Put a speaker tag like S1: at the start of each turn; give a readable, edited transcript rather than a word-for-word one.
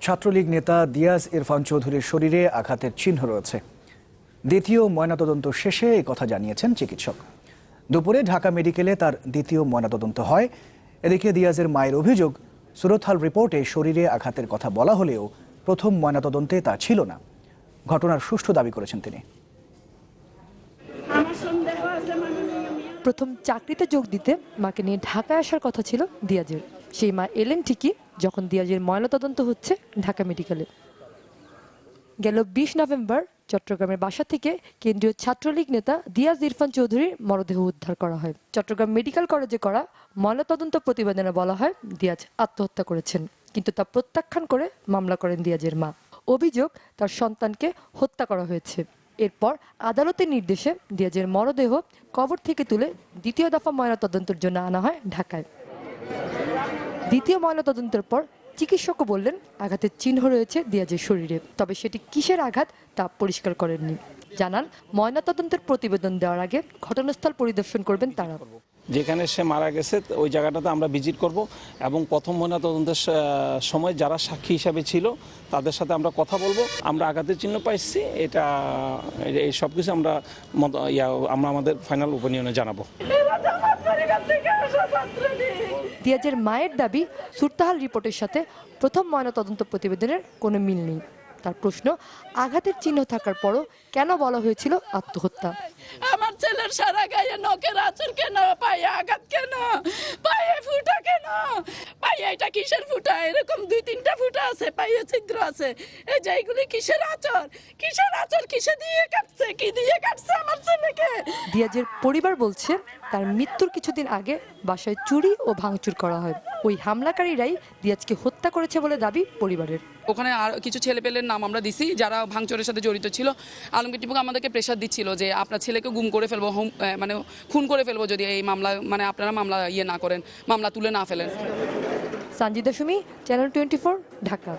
S1: ছাত্রলীগ নেতা দিয়াজ ইরফান চৌধুরীর শরীরে আঘাতের চিহ্ন রয়েছে। দ্বিতীয় ময়নাতদন্ত শেষে এই কথা জানিয়েছেন চিকিৎসক। দুপুরে ঢাকা মেডিকেলে তার দ্বিতীয় ময়নাতদন্ত হয়। এদিকে দিয়াজের মায়ের অভিযোগ, সুরতহাল রিপোর্টে শরীরে আঘাতের কথা বলা হলেও প্রথম ময়নাতদন্তে তা ছিল না। ঘটনার সুষ্ঠু দাবি করেছেন তিনি।
S2: প্রথম চাকরিতে যোগ দিতে মাকে নিয়ে ঢাকায় আসার কথা ছিল দিয়াজের। সেই মা এলেন ঠিকই যখন দিয়াজের ময়নাতদন্ত হচ্ছে ঢাকা মেডিকেলে। গেল 20 নভেম্বর চট্টগ্রামের বাসা থেকে কেন্দ্রীয় ছাত্রলীগ নেতা দিয়াজ ইরফান চৌধুরীর মরদেহ উদ্ধার করা হয়। চট্টগ্রাম মেডিকেল কলেজে করা ময়নাতদন্ত প্রতিবেদনে বলা হয় দিয়াজ আত্মহত্যা করেছেন, কিন্তু তা প্রত্যাখ্যান করে মামলা করেন দিয়াজের মা। অভিযোগ, তার সন্তানকে হত্যা করা হয়েছে। এরপর আদালতের নির্দেশে দিয়াজের মরদেহ কবর থেকে তুলে দ্বিতীয় দফা ময়নাতদন্তের জন্য আনা হয় ঢাকায়। দ্বিতীয় ময়নাতদন্তের পর চিকিৎসকও বললেন আঘাতের চিহ্ন রয়েছে দিয়াজের শরীরে, তবে সেটি কিসের আঘাত তা পরিষ্কার করেননি। জানান, ময়নাতদন্তের প্রতিবেদন দেওয়ার আগে ঘটনাস্থল পরিদর্শন করবেন তারা।
S3: যেখানে সে মারা গেছে ওই জায়গাটাতে আমরা ভিজিট করব এবং প্রথম ময়নাতদন্তের সময় যারা সাক্ষী হিসাবে ছিল তাদের সাথে আমরা কথা বলবো। আমরা আঘাতের চিহ্ন পাইছি, এটা এই সব কিছু আমরা আমাদের ফাইনাল ওপিনিয়নে জানাবো।
S2: দিয়াজের মায়ের দাবি, সুরতহাল রিপোর্টের সাথে প্রথম ময়নাতদন্ত প্রতিবেদনের কোনো মিল নেই। তার প্রশ্ন, আঘাতের চিহ্ন থাকার পরও কেন বলা হয়েছিল আত্মহত্যা?
S4: আমার ছেলের সারা গায়ে নখের আঁচড় কেন, পায়ে আঘাত কেন, পায়ে ফুটা কেন, পায়ে এটা কিসের ফুটা? এরকম 2-3টা ফুটা আছে, পায়ে ছিদ্র আছে। এই যে এইগুলি কিসের আঁচড়? কিসের আঁচড়? কিসে দিয়ে কাটছে? কি দিয়ে কাটছে আমার ছেলেকে?
S2: দিয়াজের পরিবার বলছে তার মৃত্যুর কিছুদিন আগে বাসায় চুরি ও ভাঙচুর করা হয়। ওই হামলাকারীরাই দিয়াজকে হত্যা করেছে বলে দাবি পরিবারের।
S5: ওখানে আর কিছু ছেলেপেলের নাম আমরা দিছি যারা ভাঙচুরের সাথে জড়িত ছিল। আলমগীর টিপু আমাদেরকে প্রেশার দিচ্ছিল যে আপনার ছেলেকে গুম করে ফেলবো, মানে খুন করে ফেলবো যদি এই মামলা, মানে আপনারা মামলা না করেন, মামলা তুলে না ফেলেন।
S2: সানজিদা সুমি, চ্যানেল 24, ঢাকা।